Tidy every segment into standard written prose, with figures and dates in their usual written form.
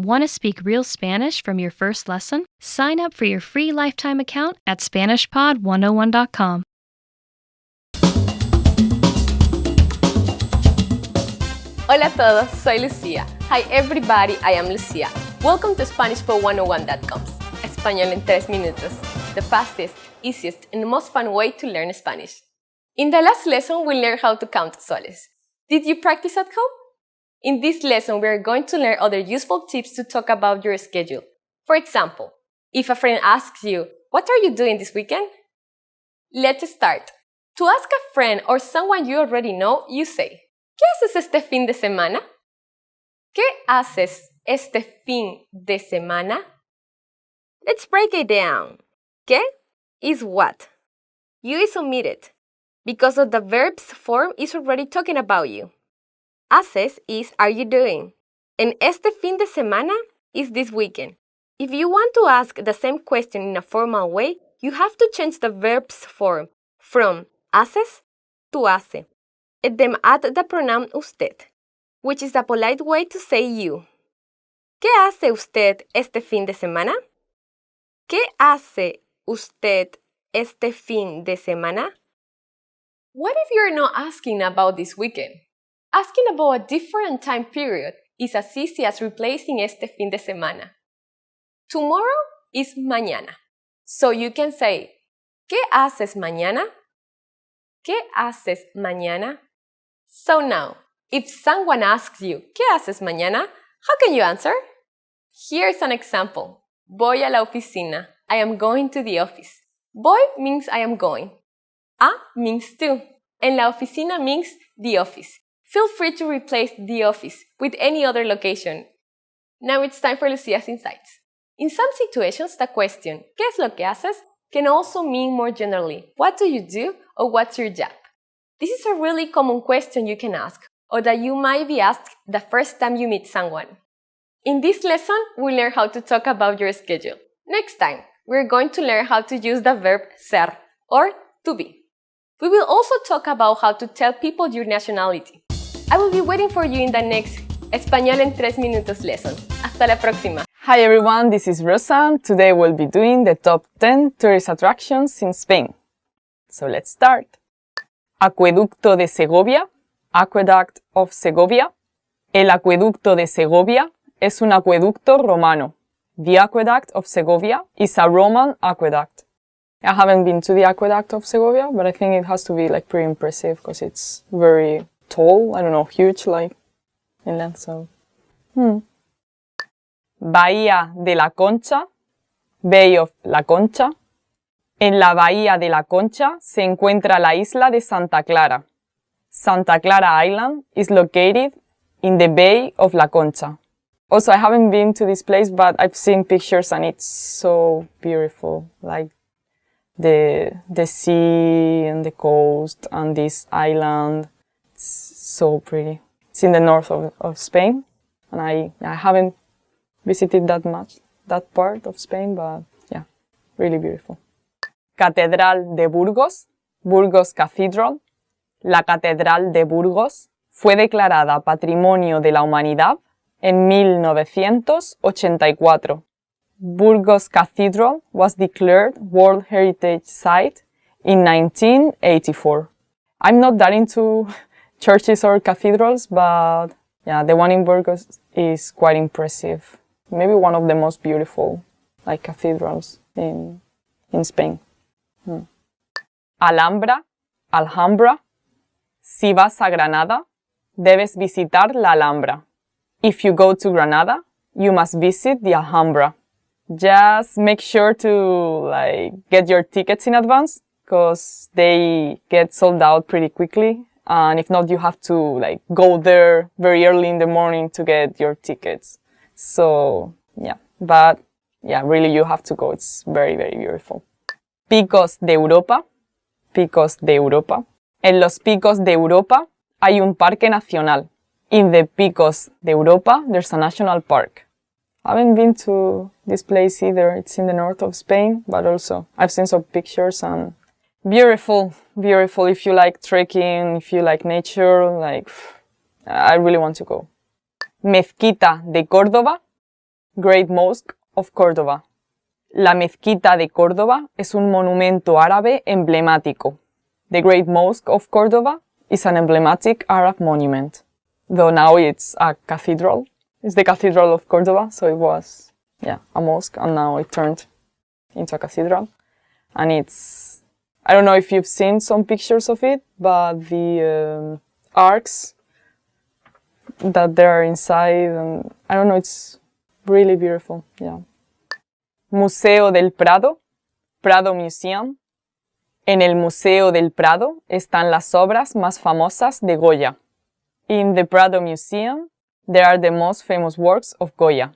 Want to speak real Spanish from your first lesson? Sign up for your free lifetime account at SpanishPod101.com. Hola a todos, soy Lucía. Hi everybody, I am Lucía. Welcome to SpanishPod101.com's Español en 3 minutos, the fastest, easiest, and most fun way to learn Spanish. In the last lesson, we learned how to count soles. Did you practice at home? In this lesson, we are going to learn other useful tips to talk about your schedule. For example, if a friend asks you, "What are you doing this weekend?" Let's start. To ask a friend or someone you already know, you say, ¿Qué haces este fin de semana? ¿Qué haces este fin de semana? Let's break it down. ¿Qué is what? You is omitted because of the verb's form is already talking about you. Haces is are you doing? And este fin de semana is this weekend. If you want to ask the same question in a formal way, you have to change the verb's form from haces to hace. And then add the pronoun usted, which is a polite way to say you. ¿Qué hace usted este fin de semana? ¿Qué hace usted este fin de semana? What if you're not asking about this weekend? Asking about a different time period is as easy as replacing este fin de semana. Tomorrow is mañana. So you can say, ¿Qué haces mañana? ¿Qué haces mañana? So now, if someone asks you, ¿Qué haces mañana? How can you answer? Here's an example. Voy a la oficina. I am going to the office. Voy means I am going. A means to. And la oficina means the office. Feel free to replace the office with any other location. Now it's time for Lucia's insights. In some situations, the question, ¿Qué es lo que haces? Can also mean more generally, what do you do or what's your job? This is a really common question you can ask, or that you might be asked the first time you meet someone. In this lesson, we learn how to talk about your schedule. Next time, we're going to learn how to use the verb ser, or to be. We will also talk about how to tell people your nationality. I will be waiting for you in the next Español en 3 minutos lesson. Hasta la próxima. Hi everyone, this is Rosa. Today we'll be doing the top 10 tourist attractions in Spain. So let's start. Acueducto de Segovia, Aqueduct of Segovia. El acueducto de Segovia es un acueducto romano. The Aqueduct of Segovia is a Roman aqueduct. I haven't been to the Aqueduct of Segovia, but I think it has to be like pretty impressive because it's very tall, I don't know, huge like in length, so. Bahía de la Concha, Bay of La Concha. En la Bahía de la Concha se encuentra la isla de Santa Clara. Santa Clara Island is located in the Bay of La Concha. Also, I haven't been to this place, but I've seen pictures and it's so beautiful. Like the sea and the coast and this island. It's so pretty. It's in the north of Spain. And I haven't visited that part of Spain, but yeah, really beautiful. Catedral de Burgos, Burgos Cathedral. La Catedral de Burgos fue declarada Patrimonio de la Humanidad en 1984. Burgos Cathedral was declared World Heritage Site in 1984. I'm not that into churches or cathedrals, but yeah, the one in Burgos is quite impressive. Maybe one of the most beautiful like cathedrals in Spain. Alhambra. Si vas a Granada, debes visitar la Alhambra. If you go to Granada, you must visit the Alhambra. Just make sure to get your tickets in advance because they get sold out pretty quickly. And if not, you have to go there very early in the morning to get your tickets. So yeah, but yeah, really you have to go. It's very, very beautiful. Picos de Europa. Picos de Europa. En los Picos de Europa hay un parque nacional. In the Picos de Europa, there's a national park. I haven't been to this place either. It's in the north of Spain, but also I've seen some pictures and beautiful, beautiful. If you like trekking, if you like nature, I really want to go. Mezquita de Córdoba. Great Mosque of Córdoba. La mezquita de Córdoba es un monumento árabe emblemático. The Great Mosque of Córdoba is an emblematic Arab monument. Though now it's a cathedral. It's the Cathedral of Córdoba, so it was, a mosque, and now it turned into a cathedral. And it's, I don't know if you've seen some pictures of it, but the arcs that there are inside, and I don't know, it's really beautiful, Museo del Prado, Prado Museum. En el Museo del Prado están las obras más famosas de Goya. In the Prado Museum, there are the most famous works of Goya.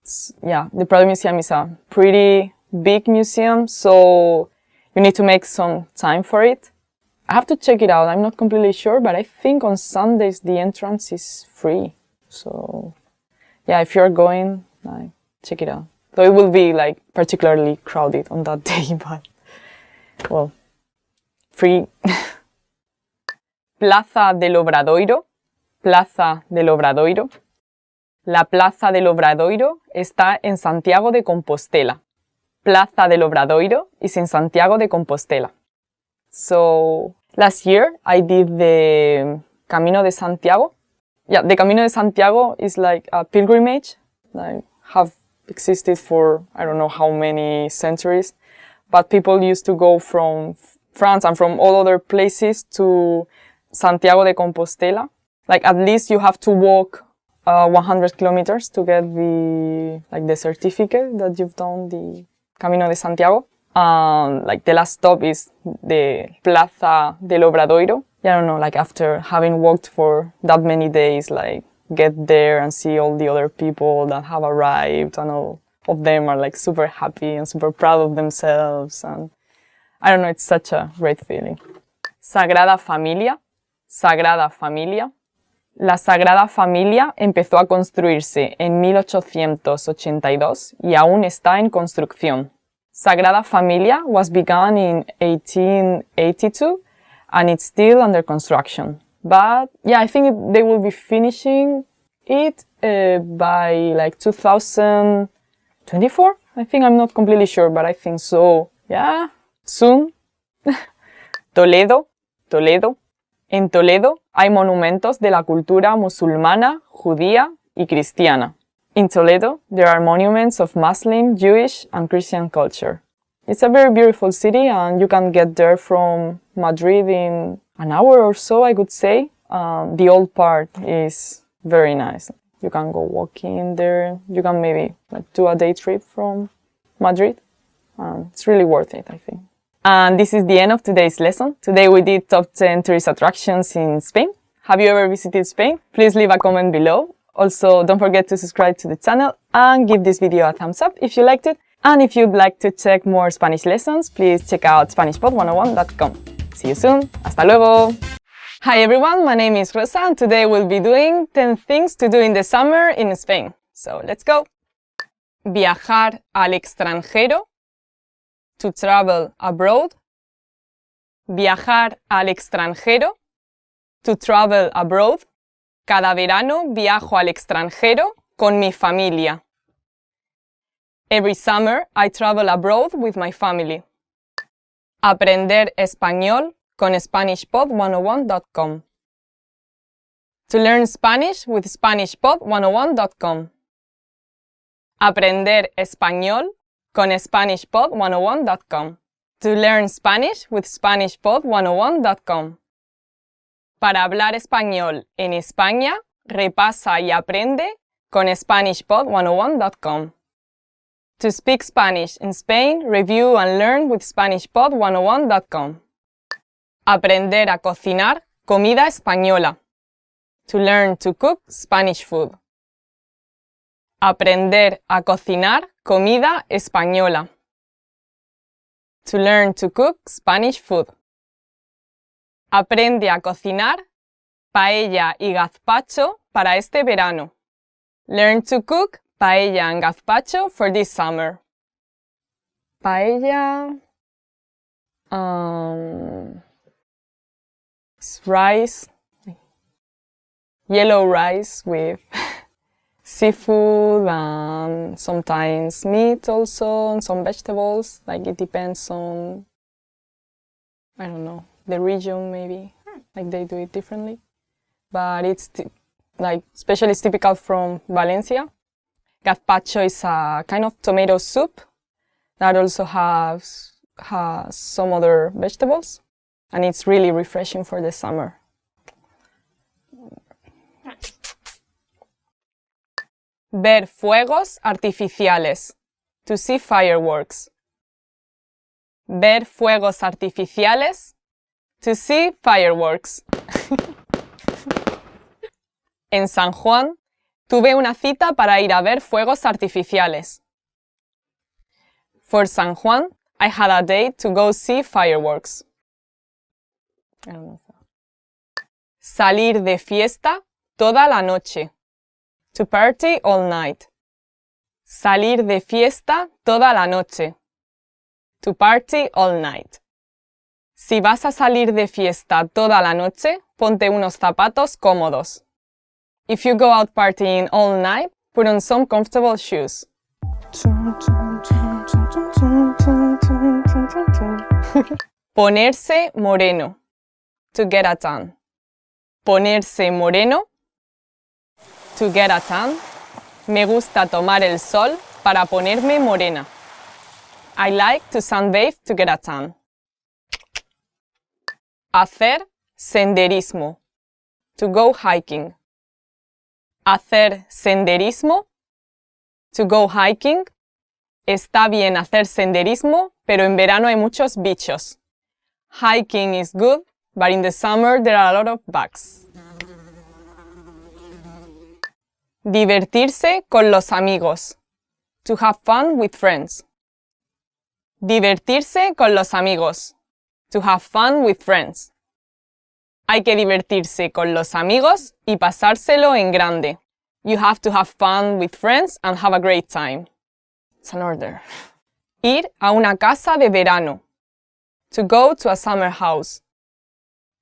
The Prado Museum is a pretty big museum, so you need to make some time for it. I have to check it out. I'm not completely sure, but I think on Sundays the entrance is free. So, if you're going, check it out. Though it will be particularly crowded on that day, but well, free. Plaza del Obradoiro. Plaza del Obradoiro. La Plaza del Obradoiro está en Santiago de Compostela. Plaza del Obradoiro is in Santiago de Compostela. So, last year I did the Camino de Santiago. The Camino de Santiago is like a pilgrimage. Have existed for I don't know how many centuries. But people used to go from France and from all other places to Santiago de Compostela. At least you have to walk 100 kilometers to get the certificate that you've done the Camino de Santiago. The last stop is the Plaza del Obradoiro. I don't know, after having walked for that many days, get there and see all the other people that have arrived, and all of them are super happy and super proud of themselves. And I don't know, it's such a great feeling. Sagrada Familia. Sagrada Familia. La Sagrada Familia empezó a construirse en 1882 y aún está en construcción. Sagrada Familia was begun in 1882 and it's still under construction. But I think they will be finishing it by 2024. I think, I'm not completely sure, but I think so. Soon. Toledo. Toledo. En Toledo hay monumentos de la cultura musulmana, judía y cristiana. In Toledo, there are monuments of Muslim, Jewish, and Christian culture. It's a very beautiful city, and you can get there from Madrid in an hour or so, I could say. The old part is very nice. You can go walking there. You can maybe do a day trip from Madrid. It's really worth it, I think. And this is the end of today's lesson. Today we did top 10 tourist attractions in Spain. Have you ever visited Spain? Please leave a comment below. Also, don't forget to subscribe to the channel and give this video a thumbs up if you liked it. And if you'd like to check more Spanish lessons, please check out SpanishPod101.com. See you soon. Hasta luego. Hi everyone, my name is Rosa and today we'll be doing 10 things to do in the summer in Spain. So let's go. Viajar al extranjero. To travel abroad. Viajar al extranjero. To travel abroad. Cada verano viajo al extranjero con mi familia. Every summer I travel abroad with my family. Aprender español con SpanishPod101.com. To learn Spanish with SpanishPod101.com. Aprender español con SpanishPod101.com. To learn Spanish with SpanishPod101.com. Para hablar español en España, repasa y aprende con SpanishPod101.com. To speak Spanish in Spain, review and learn with SpanishPod101.com. Aprender a cocinar comida española. To learn to cook Spanish food. Aprender a cocinar comida española. To learn to cook Spanish food. Aprende a cocinar paella y gazpacho para este verano. Learn to cook paella and gazpacho for this summer. Paella, it's rice, yellow rice with seafood and sometimes meat also, and some vegetables. Like it depends on, I don't know, the region maybe. Like they do it differently. But it's like, especially it's typical from Valencia. Gazpacho is a kind of tomato soup that also has some other vegetables, and it's really refreshing for the summer. Ver fuegos artificiales. To see fireworks. Ver fuegos artificiales. To see fireworks. En San Juan, tuve una cita para ir a ver fuegos artificiales. For San Juan, I had a date to go see fireworks. Salir de fiesta toda la noche. To party all night. Salir de fiesta toda la noche. To party all night. Si vas a salir de fiesta toda la noche, ponte unos zapatos cómodos. If you go out partying all night, put on some comfortable shoes. Ponerse moreno. To get a tan. Ponerse moreno. To get a tan. Me gusta tomar el sol para ponerme morena. I like to sunbathe to get a tan. Hacer senderismo. To go hiking. Hacer senderismo. To go hiking. Está bien hacer senderismo, pero en verano hay muchos bichos. Hiking is good, but in the summer there are a lot of bugs. Divertirse con los amigos. To have fun with friends. Divertirse con los amigos. To have fun with friends. Hay que divertirse con los amigos y pasárselo en grande. You have to have fun with friends and have a great time. It's an order. Ir a una casa de verano. To go to a summer house.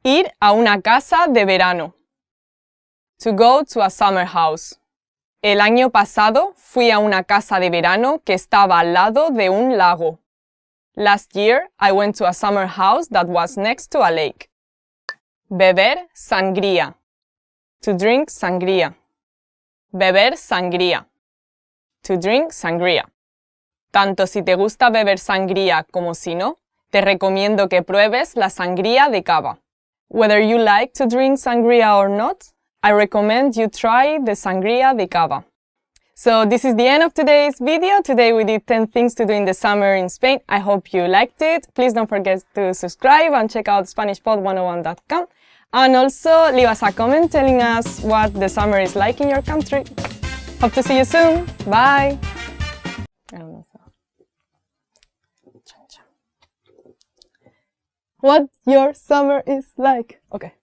Ir a una casa de verano. To go to a summer house. El año pasado fui a una casa de verano que estaba al lado de un lago. Last year, I went to a summer house that was next to a lake. Beber sangría. To drink sangría. Beber sangría. To drink sangría. Tanto si te gusta beber sangría como si no, te recomiendo que pruebes la sangría de cava. Whether you like to drink sangría or not, I recommend you try the sangría de cava. So this is the end of today's video. Today we did 10 things to do in the summer in Spain. I hope you liked it. Please don't forget to subscribe and check out SpanishPod101.com. And also leave us a comment telling us what the summer is like in your country. Hope to see you soon. Bye. What your summer is like. Okay.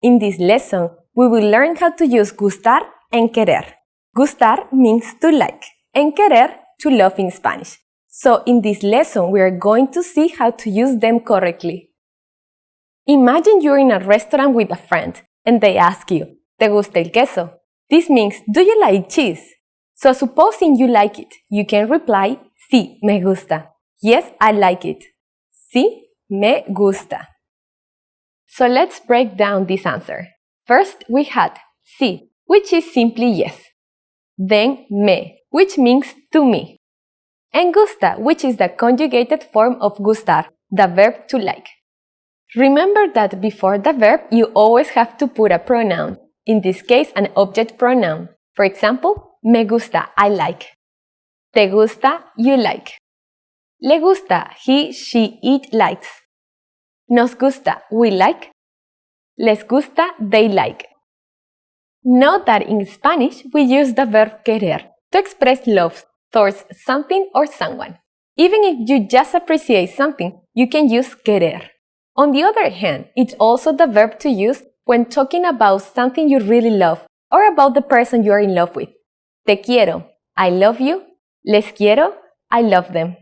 In this lesson, we will learn how to use gustar and querer. Gustar means to like, and querer to love in Spanish. So in this lesson, we are going to see how to use them correctly. Imagine you're in a restaurant with a friend, and they ask you, ¿Te gusta el queso? This means, do you like cheese? So supposing you like it, you can reply, Sí, me gusta. Yes, I like it. Sí, me gusta. So let's break down this answer. First, we had sí, which is simply yes. Then me, which means to me. And gusta, which is the conjugated form of gustar, the verb to like. Remember that before the verb, you always have to put a pronoun, in this case an object pronoun. For example, me gusta, I like. Te gusta, you like. Le gusta, he, she, it likes. Nos gusta, we like. Les gusta, they like. Note that in Spanish, we use the verb querer to express love towards something or someone. Even if you just appreciate something, you can use querer. On the other hand, it's also the verb to use when talking about something you really love or about the person you are in love with. Te quiero, I love you. Les quiero, I love them.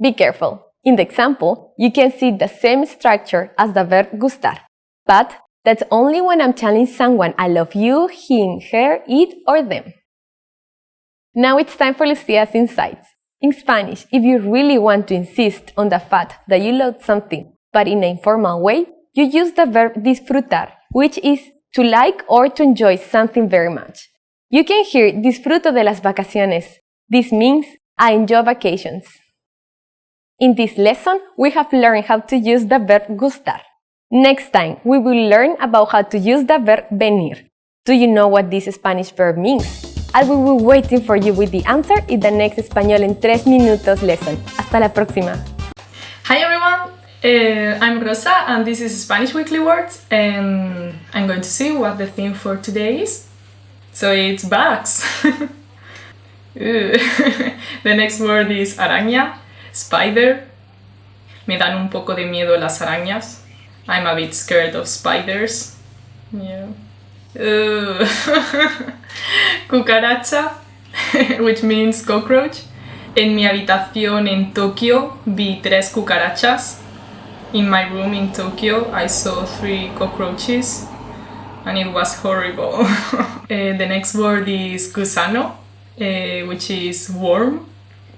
Be careful. In the example, you can see the same structure as the verb gustar, but that's only when I'm telling someone I love you, him, her, it, or them. Now it's time for Lucia's insights. In Spanish, if you really want to insist on the fact that you love something, but in an informal way, you use the verb disfrutar, which is to like or to enjoy something very much. You can hear disfruto de las vacaciones. This means I enjoy vacations. In this lesson, we have learned how to use the verb gustar. Next time, we will learn about how to use the verb venir. Do you know what this Spanish verb means? I will be waiting for you with the answer in the next Español en 3 minutos lesson. Hasta la próxima! Hi everyone, I'm Rosa and this is Spanish Weekly Words and I'm going to see what the theme for today is. So it's bugs. The next word is araña, spider. Me dan un poco de miedo las arañas. I'm a bit scared of spiders. Yeah. Cucaracha, which means cockroach. En mi habitación en Tokio vi 3 cucarachas. In my room in Tokyo I saw 3 cockroaches and it was horrible. The next word is gusano, which is worm.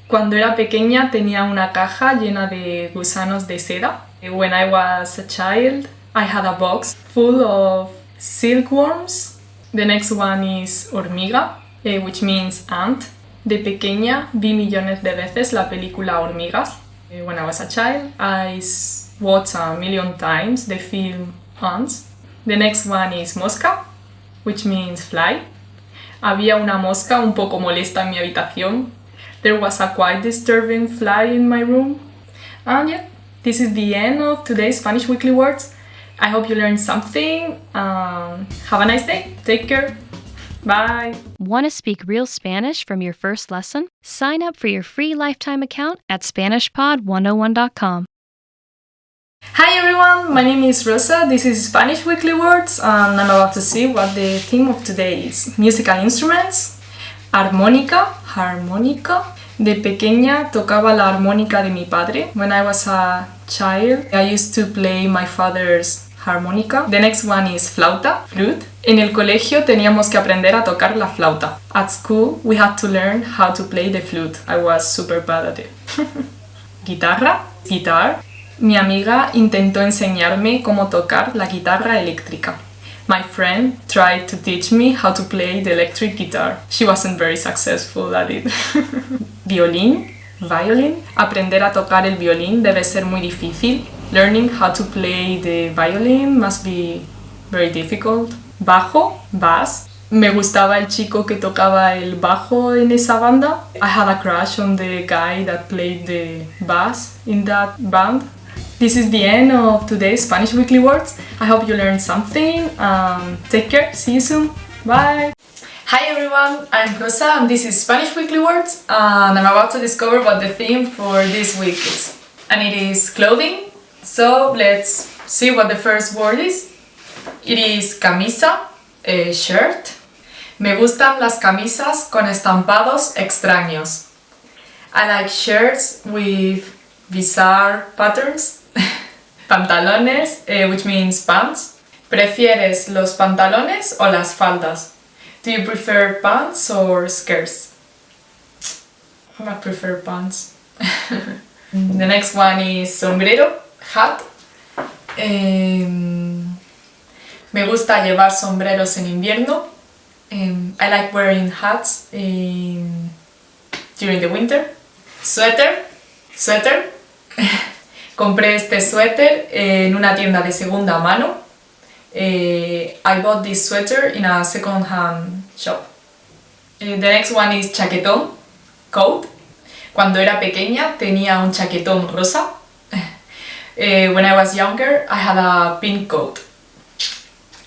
Cuando era pequeña tenía una caja llena de gusanos de seda. When I was a child I had a box full of silkworms. The next one is hormiga, which means ant. De pequeña vi millones de veces la película Hormigas. When I was a child, I watched a million times the film Ants. The next one is mosca, which means fly. Había una mosca un poco molesta en mi habitación. There was a quite disturbing fly in my room. And yeah, this is the end of today's Spanish Weekly Words. I hope you learned something. Have a nice day. Take care. Bye. Want to speak real Spanish from your first lesson? Sign up for your free lifetime account at SpanishPod101.com. Hi everyone, my name is Rosa. This is Spanish Weekly Words and I'm about to see what the theme of today is. Musical instruments. Armónica, harmónica. De pequeña tocaba la armónica de mi padre. When I was a child, I used to play my father's harmónica. The next one is flauta, flute. En el colegio teníamos que aprender a tocar la flauta. At school, we had to learn how to play the flute. I was super bad at it. Guitarra, guitar. Mi amiga intentó enseñarme cómo tocar la guitarra eléctrica. My friend tried to teach me how to play the electric guitar. She wasn't very successful at it. Violín, violin. Aprender a tocar el violín debe ser muy difícil. Learning how to play the violin must be very difficult. Bajo, bass. Me gustaba el chico que tocaba el bajo en esa banda. I had a crush on the guy that played the bass in that band. This is the end of today's Spanish Weekly Words. I hope you learned something. Take care. See you soon. Bye. Hi everyone, I'm Rosa and this is Spanish Weekly Words and I'm about to discover what the theme for this week is. And it is clothing. So let's see what the first word is. It is camisa, a shirt. Me gustan las camisas con estampados extraños. I like shirts with bizarre patterns. Pantalones, which means pants. ¿Prefieres los pantalones o las faldas? Do you prefer pants or skirts? I prefer pants. The next one is sombrero, hat. Me gusta llevar sombreros en invierno. I like wearing hats during the winter. Suéter, suéter. Compré este suéter en una tienda de segunda mano. I bought this sweater in a second-hand shop. The next one is chaquetón, coat. Cuando era pequeña tenía un chaquetón rosa. When I was younger, I had a pink coat.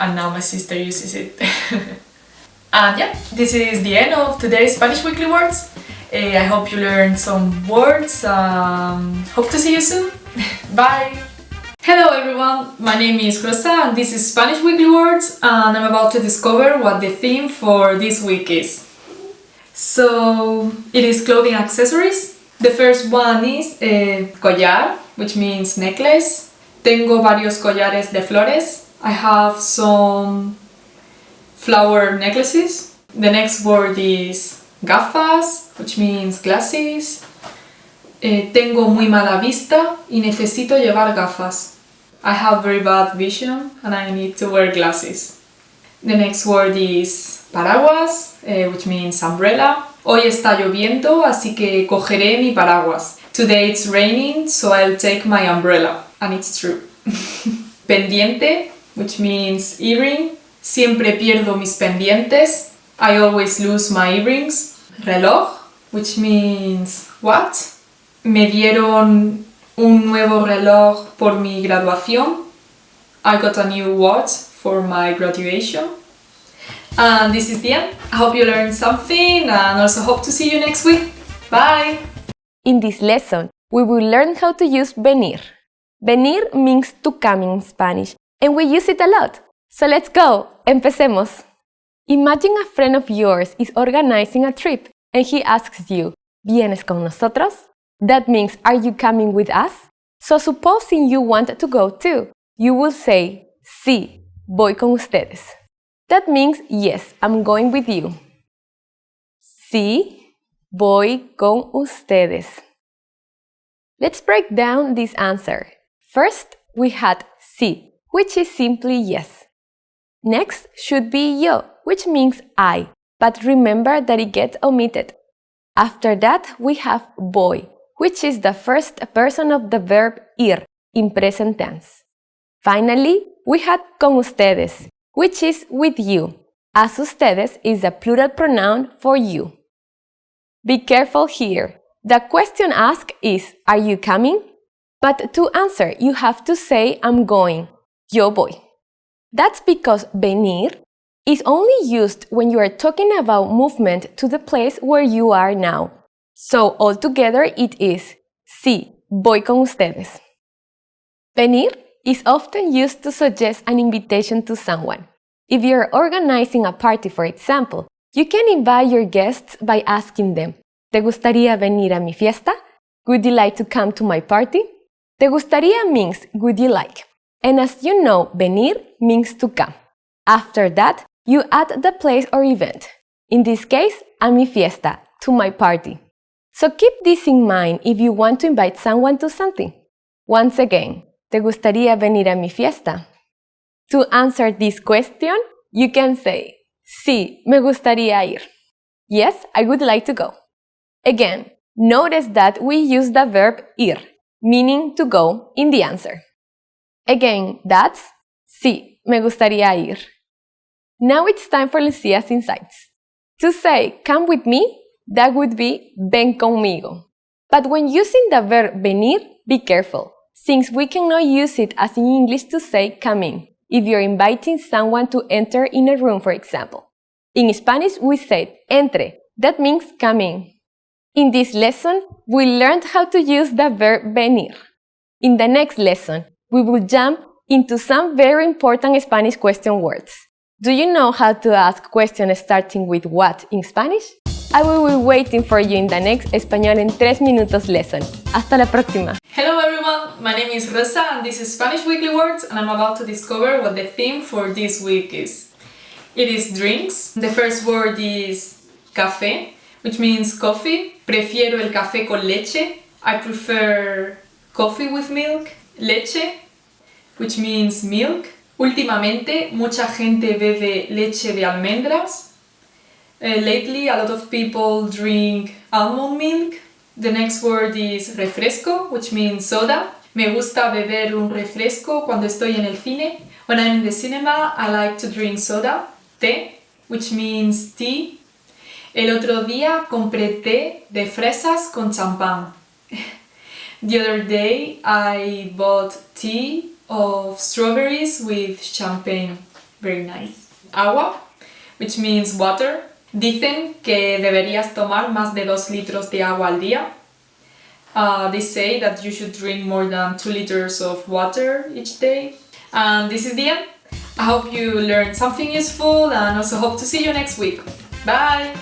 And now my sister uses it. And yeah, this is the end of today's Spanish Weekly Words. I hope you learned some words. Hope to see you soon. Bye! Hello everyone, my name is Rosa and this is Spanish Weekly Words and I'm about to discover what the theme for this week is. So, it is clothing accessories. The first one is collar, which means necklace. Tengo varios collares de flores. I have some flower necklaces. The next word is gafas, which means glasses. Tengo muy mala vista y necesito llevar gafas. I have very bad vision and I need to wear glasses. The next word is paraguas, which means umbrella. Hoy está lloviendo, así que cogeré mi paraguas. Today it's raining, so I'll take my umbrella. And it's true. Pendiente, which means earring. Siempre pierdo mis pendientes. I always lose my earrings. Reloj, which means what? Me dieron un nuevo reloj por mi graduación. I got a new watch for my graduation. And this is the end. I hope you learned something and also hope to see you next week. Bye! In this lesson, we will learn how to use venir. Venir means to come in Spanish, and we use it a lot. So let's go! Empecemos! Imagine a friend of yours is organizing a trip and he asks you, ¿Vienes con nosotros? That means, are you coming with us? So supposing you want to go too, you will say, Sí, voy con ustedes. That means, yes, I'm going with you. Sí, voy con ustedes. Let's break down this answer. First, we had sí, which is simply yes. Next should be yo, which means I, but remember that it gets omitted. After that, we have voy, which is the first person of the verb ir in present tense. Finally, we had con ustedes, which is with you, as ustedes is a plural pronoun for you. Be careful here. The question asked is, are you coming? But to answer, you have to say, I'm going, yo voy. That's because venir is only used when you are talking about movement to the place where you are now. So altogether it is, sí, voy con ustedes. Venir is often used to suggest an invitation to someone. If you're organizing a party, for example, you can invite your guests by asking them, ¿Te gustaría venir a mi fiesta? Would you like to come to my party? Te gustaría means would you like. And as you know, venir means to come. After that, you add the place or event. In this case, a mi fiesta, to my party. So keep this in mind if you want to invite someone to something. Once again, ¿Te gustaría venir a mi fiesta? To answer this question, you can say, Sí, me gustaría ir. Yes, I would like to go. Again, notice that we use the verb ir, meaning to go, in the answer. Again, that's Sí, me gustaría ir. Now it's time for Lucia's insights. To say, come with me, that would be ven conmigo. But when using the verb venir, be careful, since we cannot use it as in English to say come in, if you're inviting someone to enter in a room, for example. In Spanish, we say entre, that means come in. In this lesson, we learned how to use the verb venir. In the next lesson, we will jump into some very important Spanish question words. Do you know how to ask questions starting with what in Spanish? I will be waiting for you in the next Español en 3 minutos lesson. Hasta la próxima! Hello everyone, my name is Rosa and this is Spanish Weekly Words and I'm about to discover what the theme for this week is. It is drinks. The first word is café, which means coffee. Prefiero el café con leche. I prefer coffee with milk. Leche, which means milk. Últimamente, mucha gente bebe leche de almendras. Lately, a lot of people drink almond milk. The next word is refresco, which means soda. Me gusta beber un refresco cuando estoy en el cine. When I'm in the cinema, I like to drink soda. Té, which means tea. El otro día compré té de fresas con champán. The other day, I bought tea of strawberries with champagne. Very nice. Agua, which means water. Dicen que deberías tomar más de 2 litros de agua al día. They say that you should drink more than 2 liters of water each day. And this is the end. I hope you learned something useful and also hope to see you next week. Bye!